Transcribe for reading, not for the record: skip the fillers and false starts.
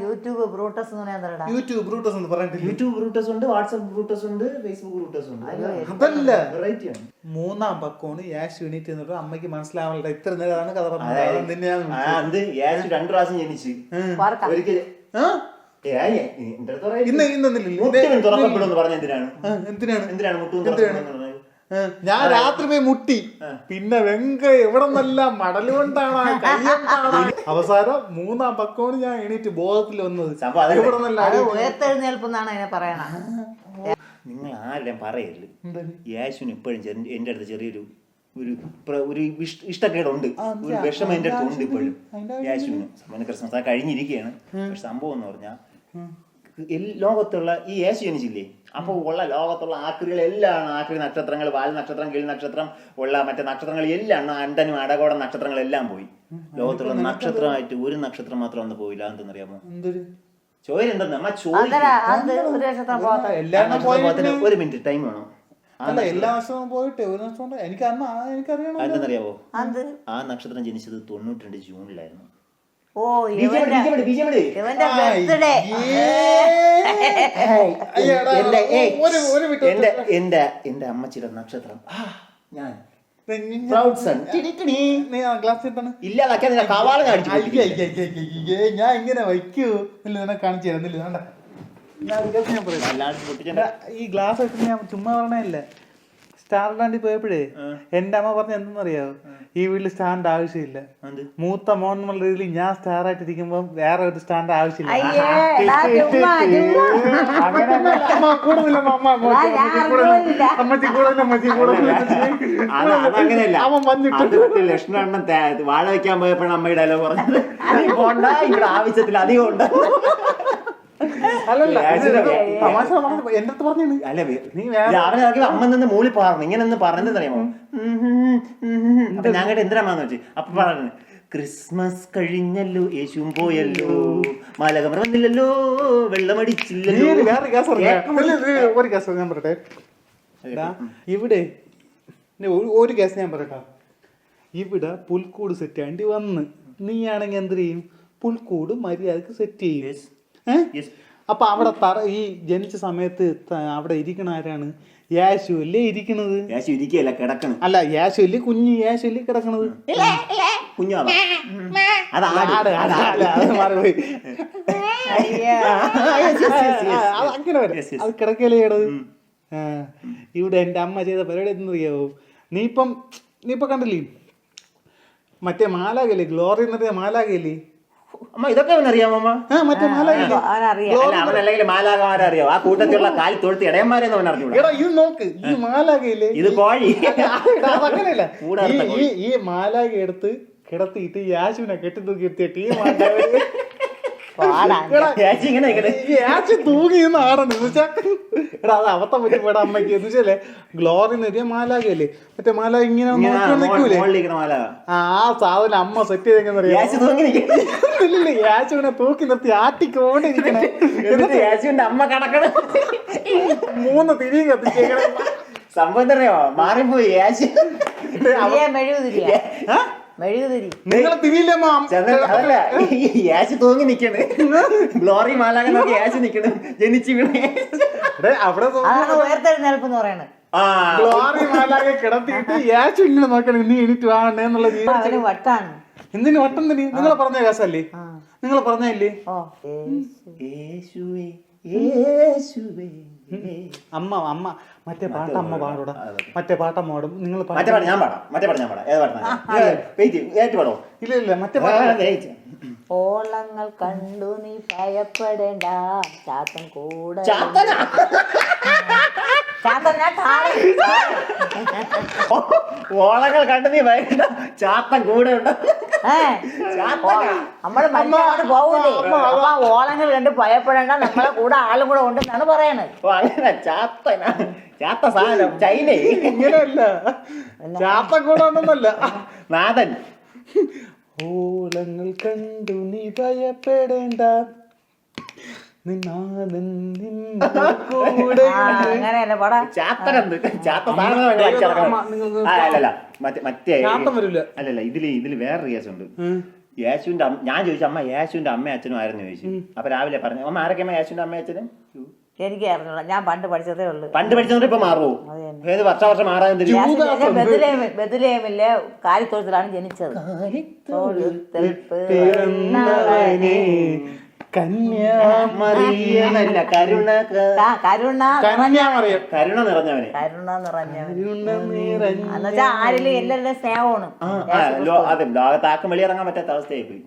YouTube Brutus എന്ന് പറഞ്ഞിട്ട് YouTube Brutus ഉണ്ട്, വാട്സ്ആപ്പ് ബ്രൂട്ടസ് ഉണ്ട്, ഫേസ്ബുക്ക് ബ്രൂട്ടസ് ഉണ്ട്. അതല്ല വെറൈറ്റി ആണ്. മൂന്നാം പക്കമാണ് യാഷ് യൂണിറ്റ് എന്നിട്ട് അമ്മയ്ക്ക് മനസ്സിലാവാനുള്ള ഇത്ര നേരമാണ് കഥ പറഞ്ഞത്. അത് യാഷ് 2 പ്രാവശ്യം ജനിച്ച് ഒരിക്കലും തുറക്കപ്പെടുമെന്ന് പറഞ്ഞ എന്തിനാണ് മുട്ടു ഞാൻ രാത്രി പോയി മുട്ടി. പിന്നെ എവിടെ നല്ല മടല് കൊണ്ടാണ് അവസാനം മൂന്നാം പക്കമാണ് ഞാൻ എണീറ്റ് ബോധത്തിൽ വന്നത്. ഉയർത്തെഴുന്നേൽപ്പെന്നാണ് അതിനെ പറയണ. നിങ്ങൾ ആരുടെയും പറയരുത്. യേശുവിന് ഇപ്പോഴും എന്റെ അടുത്ത് ചെറിയൊരു ഒരു ഇഷ്ടക്കേടുണ്ട്, ഒരു വിഷമം എന്റെ അടുത്ത് ഉണ്ട് ഇപ്പോഴും യേശുവിന്. ക്രിസ്മസ് കഴിഞ്ഞിരിക്കുകയാണ്. പക്ഷെ സംഭവം എന്ന് പറഞ്ഞാൽ ലോകത്തുള്ള ഈ യേശു ജനിച്ചില്ലേ, അപ്പൊ ഉള്ള ലോകത്തുള്ള ആക്രികളെല്ലാം, ആക്രി നക്ഷത്രങ്ങൾ, വാൽ നക്ഷത്രം, കിളി നക്ഷത്രം ഉള്ള മറ്റേ നക്ഷത്രങ്ങൾ എല്ലാം, അണ്ടനും അടകോടൻ നക്ഷത്രങ്ങളെല്ലാം പോയി. ലോകത്തുള്ള നക്ഷത്രമായിട്ട് ഒരു നക്ഷത്രം മാത്രം ഒന്ന് പോയില്ല. എന്തെന്നറിയാമോ? ചോദ്യം അമ്മ ഒരു മിനിറ്റ് ടൈം വേണം. എല്ലാ വർഷവും പോയിട്ട് ഒരു വർഷം എനിക്കറിയാം. എന്തെന്നറിയാമോ? ആ നക്ഷത്രം ജനിച്ചത് 92 ജൂണിലായിരുന്നു. എന്റെ അമ്മച്ചിയുടെ നക്ഷത്രം ഞാൻ ഞാൻ ഇങ്ങനെ വയ്ക്കൂ കാണിച്ചു തരുന്നില്ല. ഈ ഗ്ലാസ് വെച്ചിട്ട് ഞാൻ ചുമ്മാ പറഞ്ഞല്ലേ. സ്റ്റാർ ഇടാണ്ടി പോയപ്പോഴേ എന്റെ അമ്മ പറഞ്ഞ എന്തെന്നറിയാവോ, ഈ വീട്ടിൽ സ്റ്റാൻഡ് ആവശ്യമില്ല. മൂത്ത മോൻ എന്നുള്ള രീതിയിൽ ഞാൻ സ്റ്റാർ ആയിട്ടിരിക്കുമ്പോ വേറെ ഒരു സ്റ്റാൻഡ് ആവശ്യമില്ല. ലക്ഷണം വാഴ വെക്കാൻ പോയപ്പോഴാണ് അമ്മയുടെ ഡയലോഗ് പറഞ്ഞത്. ഇവിടെ ആവശ്യത്തിൽ അധികം ഉണ്ട്. എന്റെ അടുത്ത് പറഞ്ഞു അമ്മ നിന്ന് മൂളി പറഞ്ഞു ഇങ്ങനെ പറഞ്ഞെന്നറിയാമോ? അപ്പൊ ഞാൻ കേട്ട് എന്തിനാന്ന് വെച്ചു. അപ്പൊ പറഞ്ഞു ക്രിസ്മസ് കഴിഞ്ഞല്ലോ, യേശുവും പോയല്ലോ, മാലകമർ വന്നില്ലല്ലോ, വെള്ളമടിച്ചില്ലല്ലോ. ഒരു കേസ് ഞാൻ പറയട്ടെ. ഇവിടെ ഒരു കേസ് ഞാൻ പറയട്ടെ. ഇവിടെ പുൽക്കൂട് സെറ്റ് ആണ്ടി വന്ന് നീയാണെങ്കിൽ എന്ത് ചെയ്യും? പുൽക്കൂട് മര്യാദക്ക് സെറ്റ് ചെയ്യും. അപ്പൊ അവിടെ ഈ ജനിച്ച സമയത്ത് അവിടെ ഇരിക്കണ ആരാണ്? യാശു അല്ലേ ഇരിക്കണത്? യാശു ഇരിക്കല്ല, കിടക്കണം. അല്ല, യാശു അല്ലേ കുഞ്ഞ് യാശു അല്ലേ കിടക്കണത്? കുഞ്ഞാണ് അങ്ങനെ വരും. അത് കിടക്കല്ലേ ചെയ്യണത്. ഇവിടെ എന്റെ അമ്മ ചെയ്ത പരിപാടി എന്തെന്നറിയാവോ? നീ ഇപ്പൊ കണ്ടില്ലേ മറ്റേ മാലാകല്ലേ, ഗ്ലോറി എന്നറിയ മാലാകല്ലേ? അമ്മ ഇതൊക്കെ അവനറിയാമോ? മറ്റേ അവനല്ലെങ്കിൽ മാലാകമാരറിയോ? ആ കൂട്ടത്തിലുള്ള കാലി തൊഴുത്ത് ഇടയന്മാരെന്ന് അവൻ അറിഞ്ഞു. ഇത് നോക്ക്, ഈ മാലാകയില്ലേ, ഇത് കോഴി. അതങ്ങനെയല്ല. ഈ മാലാക എടുത്ത് കിടത്തിയിട്ട് യാശുവിനെ കെട്ടി തൂക്കി എത്തിയിട്ട് ഈ തൂങ്ങി ആടന്ന് എടാ അത് അവത്തം പറ്റിപ്പോടാ അമ്മയ്ക്ക്. എന്ന് വെച്ചാലേ ഗ്ലോറി നേരിയ മാലാകയല്ലേ, മറ്റേ മാലാക ഇങ്ങനെ നിൽക്കൂലേ, ആ സാധനം അമ്മ സെറ്റ് ചെയ്തെന്നറിയാം. യാശുവിനെ തൂക്കി നിർത്തി ആട്ടിക്കൊണ്ടിരിക്കണേ. അമ്മ കിടക്കണം 3 തിരി കത്തിച്ചേക്കണേ. സംഭവം അറിയോ? മാറിപ്പോയി യാശു. നിങ്ങളെ തിരിയില്ലമ്മ. അതല്ല, യാശു തൂങ്ങി നിക്കണ്, ഗ്ലോറി മാലാക നോക്കി യാശു നിക്കണ്, ജനിച്ചു വീണേ. അവിടെ ഉയർത്തെഴുന്നേൽപ്പെന്ന് പറയണേ. ഗ്ലോറി മാലാക കിടത്തിയിട്ട് യാശു ഇങ്ങനെ നോക്കണേ, നീ എണീറ്റ് വാങ്ങണേ എന്നുള്ള രീതി. വട്ടാണ്. എന്തിനു വട്ടം തന്നെ? നിങ്ങൾ പറഞ്ഞ കേസല്ലേ? നിങ്ങൾ പറഞ്ഞല്ലേ? അമ്മ മറ്റേ പാട്ട അമ്മ പാടൂടാ, മറ്റേ പാട്ടമ്മ പാടും. നിങ്ങൾ ഇല്ല മറ്റേ പാട്ട്. ഓളങ്ങൾ കണ്ടു നീ ഭയപ്പെടേണ്ട, ചാത്തൻ കൂടെ ഓളങ്ങൾ കണ്ടു നീ ഭയപ്പെടേണ്ട, ചാത്തൻ കൂടെ ഉണ്ട്. നമ്മള് മനുഷ്യനോട് പോകൂലേ, അപ്പൊ ഓളങ്ങൾ കണ്ട് ഭയപ്പെടേണ്ട, നമ്മളെ കൂടെ ആളും കൂടെ ഉണ്ടെന്നാണ് പറയണത്. ചാത്ത സാധനം ചൈന ഇങ്ങനെയല്ല, ചാത്ത കൂടെ ഉണ്ടെന്നല്ല, നാഥൻ. ഓളങ്ങൾ കണ്ടു നീ ഭയപ്പെടേണ്ട, അങ്ങനെയല്ല പടാ. ചാത്തനുണ്ട്, ചാത്ത സാധനം. അല്ലല്ല, മറ്റേ അല്ലല്ല, ഇതില് വേറൊരു കേസുണ്ട്. യേശുവിന്റെ ഞാൻ ചോദിച്ചു അമ്മ യേശുവിന്റെ അമ്മ അച്ഛനും ആരെന്ന് ചോദിച്ചു. അപ്പൊ രാവിലെ പറഞ്ഞു അമ്മ ആരൊക്കെ അമ്മ യേശുവിന്റെ അമ്മ അച്ഛനും. എനിക്ക് അറിഞ്ഞൂടാ, ഞാൻ പണ്ട് പഠിച്ചതേ ഉള്ളൂ. പണ്ട് പഠിച്ചവർ ഇപ്പൊ മാറുമോ? ഏത് വർഷം മാറാൻ ബദലേമില്ലേ കാലിത്തൊഴുത്തിലാണ് ജനിച്ചത്. കന്യാമറിയമല്ല കരുണ കരുണ കന്യാമറിയം. കരുണ നിറഞ്ഞവനെ. കരുണ നിറഞ്ഞവൻ എന്നുവെച്ചാൽ ആരിലും എല്ലാവരുടെയും സ്നേഹമാണ്. അതെ ലോകത്താക്കും വെളിയിറങ്ങാൻ പറ്റാത്ത അവസ്ഥയായി പോയി.